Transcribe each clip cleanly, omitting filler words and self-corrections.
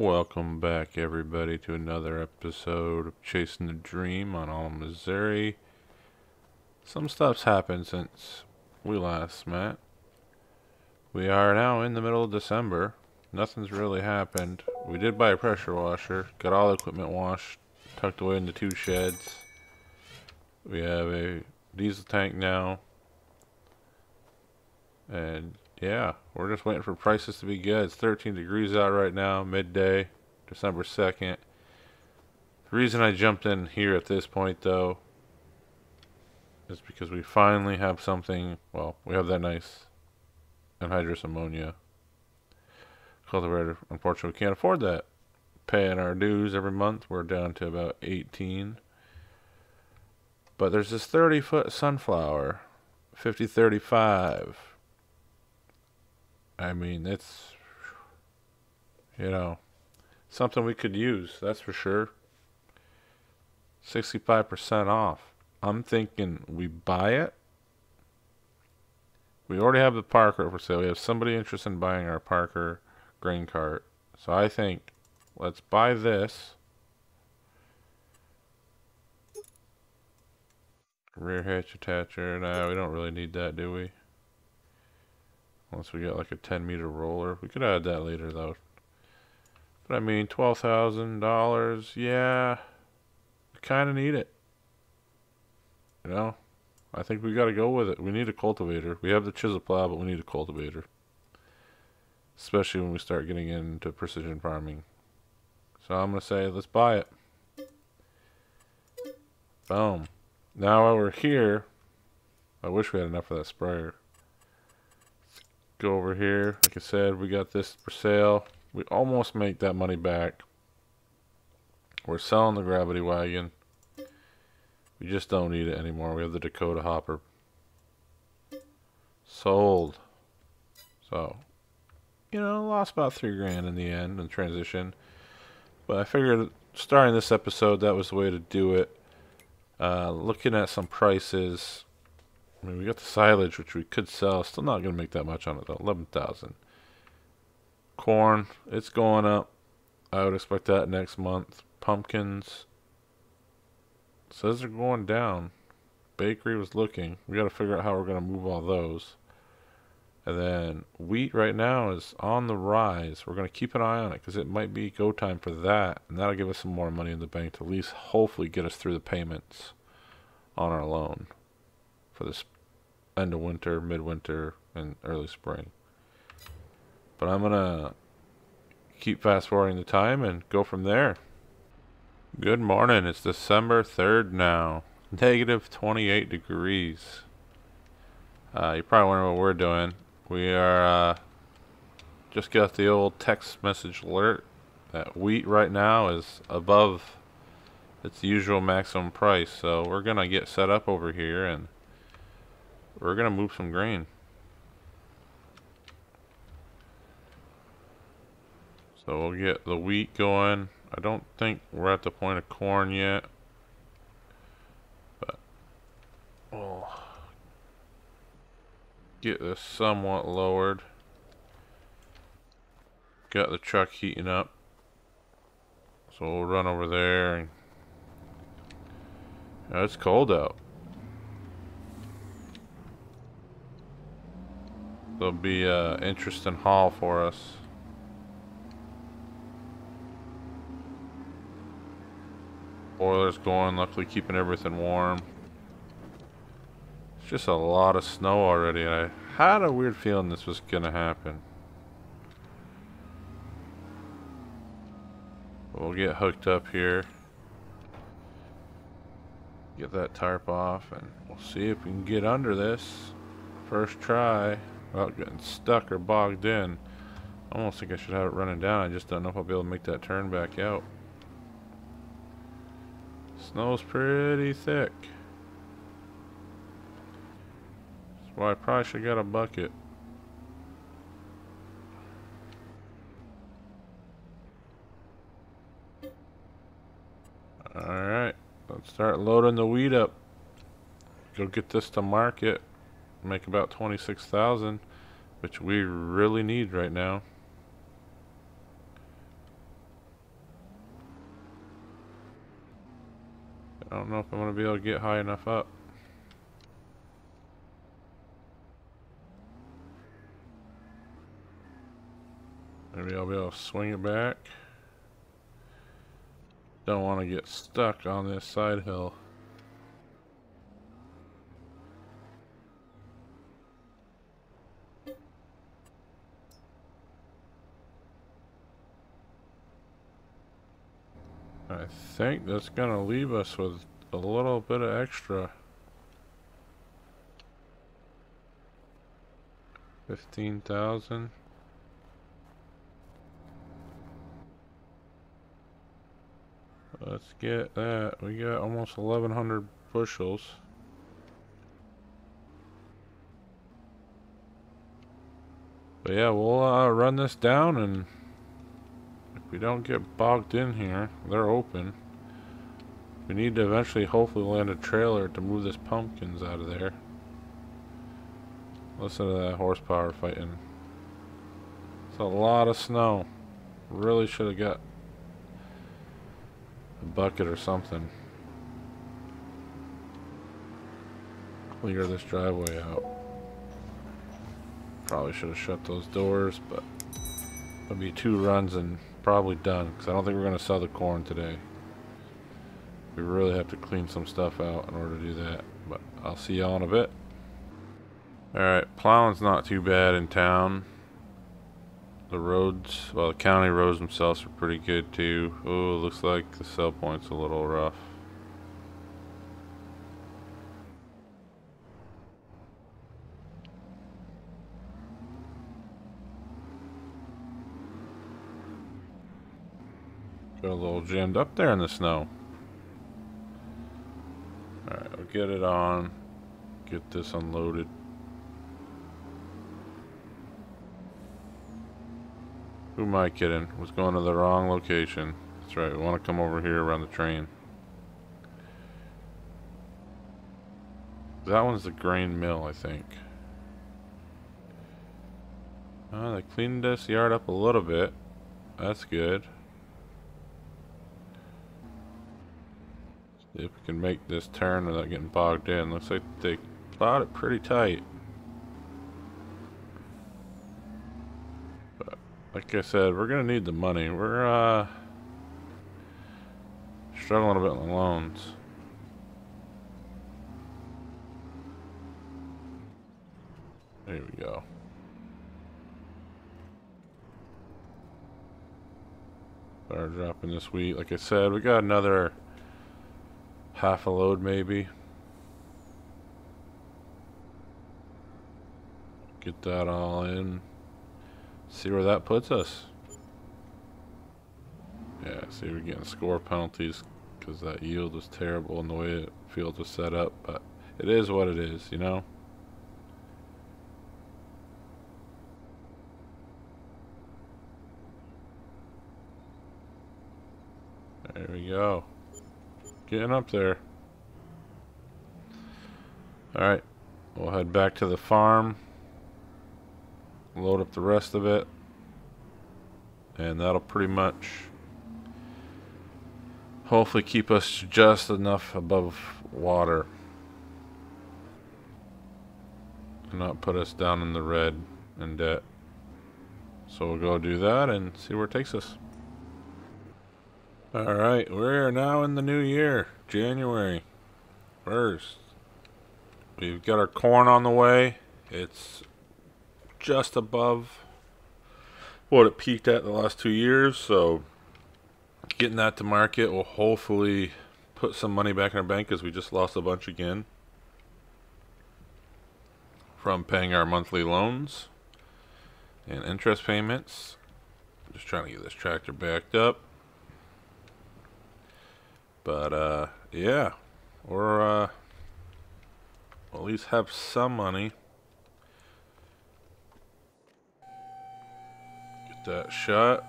Welcome back, everybody, to another episode of Chasing the Dream on Alma, Missouri. Some stuff's happened since we last met. We are now in the middle of December. Nothing's really happened. We did buy a pressure washer, got all the equipment washed, tucked away into 2 sheds. We have a diesel tank now. And yeah, we're just waiting for prices to be good. It's 13 degrees out right now, midday, December 2nd. The reason I jumped in here at this point, though, is because we finally have something. Well, we have that nice anhydrous ammonia cultivator. Unfortunately, we can't afford that. Paying our dues every month, we're down to about 18. But there's this 30-foot sunflower, 5035. I mean, it's, something we could use, that's for sure. 65% off. I'm thinking we buy it. We already have the Parker for sale. We have somebody interested in buying our Parker grain cart. So I think let's buy this. Rear hitch attacher. Nah, we don't really need that, do we? Unless we got like a 10-meter roller. We could add that later, though. But I mean, $12,000. Yeah. We kind of need it. I think we got to go with it. We need a cultivator. We have the chisel plow, but we need a cultivator. Especially when we start getting into precision farming. So I'm going to say, let's buy it. Boom. Now while we're here, I wish we had enough of that sprayer. Let's go over here. Like I said, we got this for sale. We almost make that money back. We're selling the gravity wagon. We just don't need it anymore. We have the Dakota hopper. Sold. So, lost about $3,000 in the end in transition. But I figured starting this episode, that was the way to do it. Looking at some prices. I mean, we got the silage, which we could sell. Still not going to make that much on it, though. 11,000. Corn, it's going up. I would expect that next month. Pumpkins. Says they're going down. Bakery was looking. We got to figure out how we're going to move all those. And then wheat right now is on the rise. We're going to keep an eye on it because it might be go time for that. And that'll give us some more money in the bank to at least hopefully get us through the payments on our loan for this end of winter, midwinter, and early spring. But I'm going to keep fast forwarding the time and go from there. Good morning. It's December 3rd now. Negative 28 degrees. You probably wonder what we're doing. We are just got the old text message alert that wheat right now is above its usual maximum price. So we're going to get set up over here and we're going to move some grain. So we'll get the wheat going. I don't think we're at the point of corn yet. But we'll get this somewhat lowered. Got the truck heating up. So we'll run over there and it's cold out. There'll be an interesting haul for us. Boiler's going, luckily keeping everything warm. It's just a lot of snow already, and I had a weird feeling this was gonna happen. We'll get hooked up here. Get that tarp off, and we'll see if we can get under this. First try, without getting stuck or bogged in. I almost think I should have it running down. I just don't know if I'll be able to make that turn back out. Snow's pretty thick. That's why I probably should have got a bucket. Alright, let's start loading the wheat up. Go get this to market. Make about 26,000, which we really need right now. I don't know if I'm going to be able to get high enough up. Maybe I'll be able to swing it back. Don't want to get stuck on this side hill. I think that's going to leave us with a little bit of extra. 15,000. Let's get that. We got almost 1,100 bushels. But yeah, we'll run this down, and if we don't get bogged in here, they're open. We need to eventually hopefully land a trailer to move this pumpkins out of there. Listen to that horsepower fighting. It's a lot of snow. Really should have got a bucket or something. Clear this driveway out. Probably should have shut those doors, but it'll be 2 runs and probably done, because I don't think we're going to sell the corn today. We really have to clean some stuff out in order to do that, but I'll see y'all in a bit. Alright, plowing's not too bad in town. The roads, well, the county roads themselves are pretty good too. Oh, looks like the sell point's a little rough. Got a little jammed up there in the snow. Alright, we'll get it on. Get this unloaded. Who am I kidding? Was going to the wrong location. That's right, we want to come over here around the train. That one's the grain mill, I think. Oh, they cleaned this yard up a little bit. That's good. See if we can make this turn without getting bogged in. Looks like they plowed it pretty tight. But like I said, we're gonna need the money. We're struggling a bit on the loans. There we go. Start dropping this wheat. Like I said, we got another half a load maybe. Get that all in. See where that puts us. Yeah, see we're getting score penalties because that yield was terrible in the way the field was set up, but it is what it is, you know? There we go. Getting up there. Alright, we'll head back to the farm, load up the rest of it, and that'll pretty much hopefully keep us just enough above water and not put us down in the red and debt. So we'll go do that and see where it takes us. Alright, we're now in the new year, January 1st. We've got our corn on the way. It's just above what it peaked at the last 2 years, so getting that to market will hopefully put some money back in our bank, because we just lost a bunch again from paying our monthly loans and interest payments. Just trying to get this tractor backed up. But yeah, we're at least have some money. Get that shot.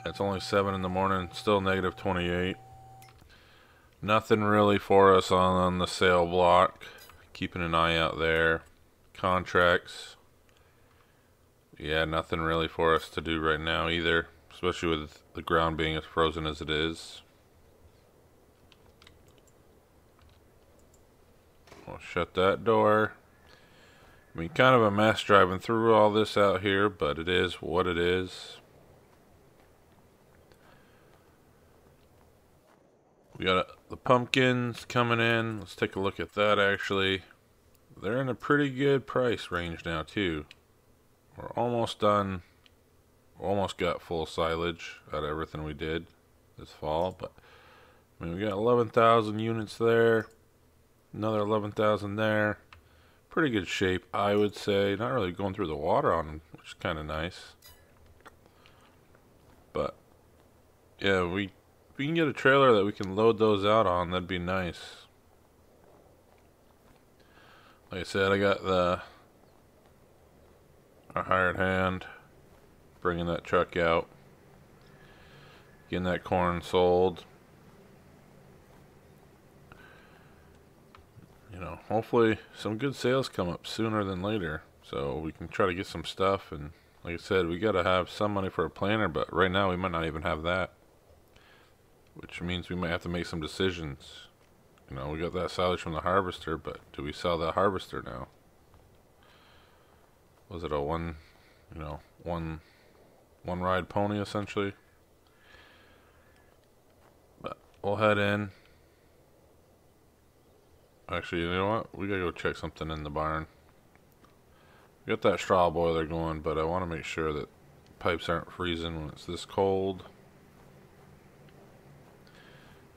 It's only 7 in the morning, still negative 28. Nothing really for us on the sale block. Keeping an eye out there. Contracts. Yeah, nothing really for us to do right now either. Especially with the ground being as frozen as it is. shut that door. I mean, kind of a mess driving through all this out here, but it is what it is. We got the pumpkins coming in. Let's take a look at that actually. They're in a pretty good price range now too. We're almost done. Almost got full silage out of everything we did this fall, but I mean, we got 11,000 units there, another 11,000 there. Pretty good shape, I would say. Not really going through the water on them, which is kind of nice. But yeah, we can get a trailer that we can load those out on. That'd be nice. Like I said, I got a hired hand bringing that truck out, getting that corn sold. You know, hopefully some good sales come up sooner than later, so we can try to get some stuff. And like I said, we got to have some money for a planter, but right now we might not even have that, which means we might have to make some decisions. You know, we got that silage from the harvester, but do we sell that harvester now? Was it a one ride pony essentially? But we'll head in. Actually, you know what? We gotta go check something in the barn. We got that straw boiler going, but I want to make sure that pipes aren't freezing when it's this cold.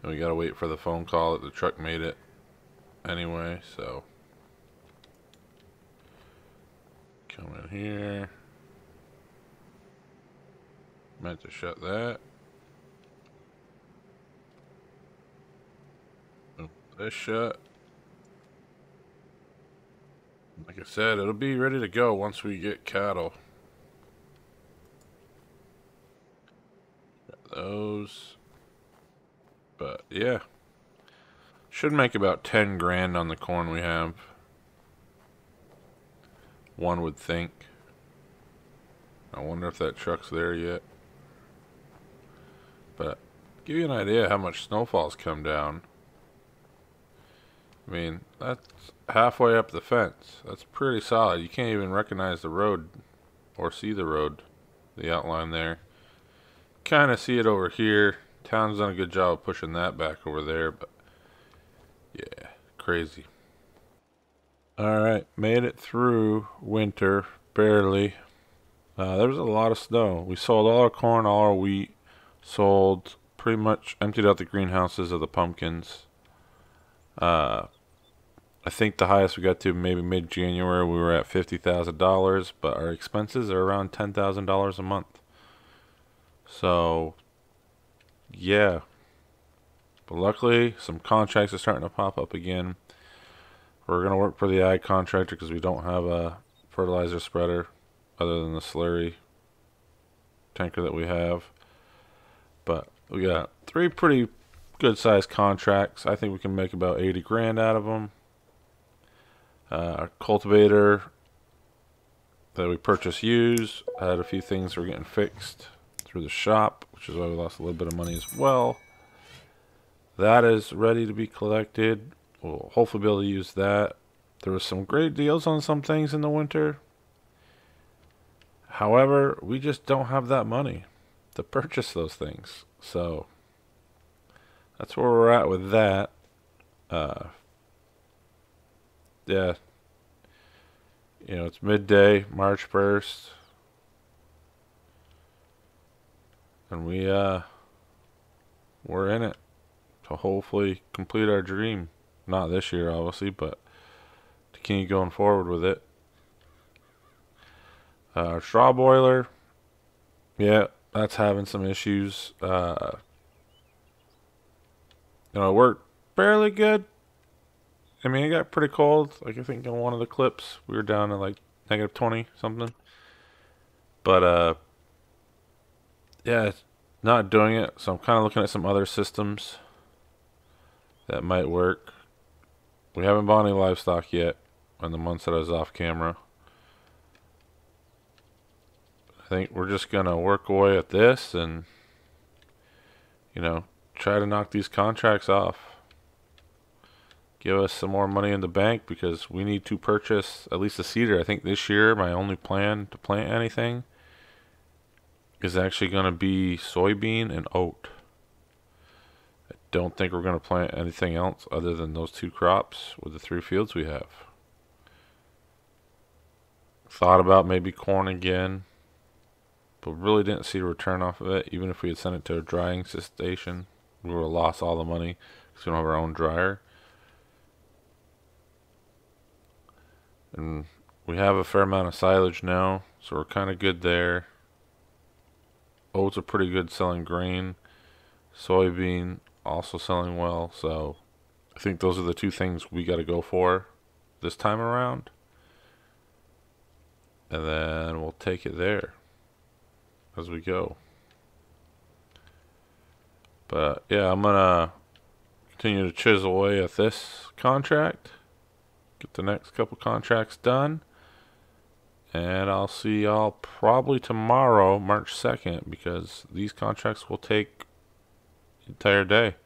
And we gotta wait for the phone call that the truck made it anyway, so. Come in here. Meant to shut that. Open this shut. Like I said, it'll be ready to go once we get cattle. Got those. But yeah, should make about 10 grand on the corn we have. One would think. I wonder if that truck's there yet. But give you an idea how much snowfall's come down. I mean, that's halfway up the fence. That's pretty solid. You can't even recognize the road or see the road, the outline there. Kind of see it over here. Town's done a good job of pushing that back over there, but yeah, crazy. Alright, made it through winter, barely. There was a lot of snow. We sold all our corn, all our wheat, sold, pretty much emptied out the greenhouses of the pumpkins. I think the highest we got to maybe mid-January, we were at $50,000, but our expenses are around $10,000 a month. So, yeah. But luckily, some contracts are starting to pop up again. We're going to work for the ag contractor because we don't have a fertilizer spreader other than the slurry tanker that we have. But we got 3 pretty good sized contracts. I think we can make about 80 grand out of them. Our cultivator that we purchased used had a few things we're getting fixed through the shop, which is why we lost a little bit of money as well. That is ready to be collected. We'll hopefully be able to use that. There was some great deals on some things in the winter. However, we just don't have that money to purchase those things. So that's where we're at with that. Yeah. You know, it's midday, March 1st. And we're in it to hopefully complete our dream. Not this year, obviously, but to keep going forward with it. Our straw boiler, yeah, that's having some issues. You know, it worked fairly good. I mean, it got pretty cold. Like, I think in one of the clips, we were down to like negative 20 something. But, yeah, it's not doing it. So I'm kind of looking at some other systems that might work. We haven't bought any livestock yet in the months that I was off camera. I think we're just going to work away at this and, you know, try to knock these contracts off. give us some more money in the bank, because we need to purchase at least a seeder. I think this year my only plan to plant anything is actually going to be soybean and oat. I don't think we're going to plant anything else other than those two crops with the 3 fields we have. Thought about maybe corn again, but really didn't see a return off of it. Even if we had sent it to a drying station, we would have lost all the money because we don't have our own dryer. And we have a fair amount of silage now, so we're kind of good there. Oats are pretty good selling grain. Soybean also selling well, so I think those are the 2 things we got to go for this time around. And then we'll take it there as we go. But yeah, I'm gonna continue to chisel away at this contract, get the next couple contracts done, and I'll see y'all probably tomorrow, March 2nd, because these contracts will take the entire day.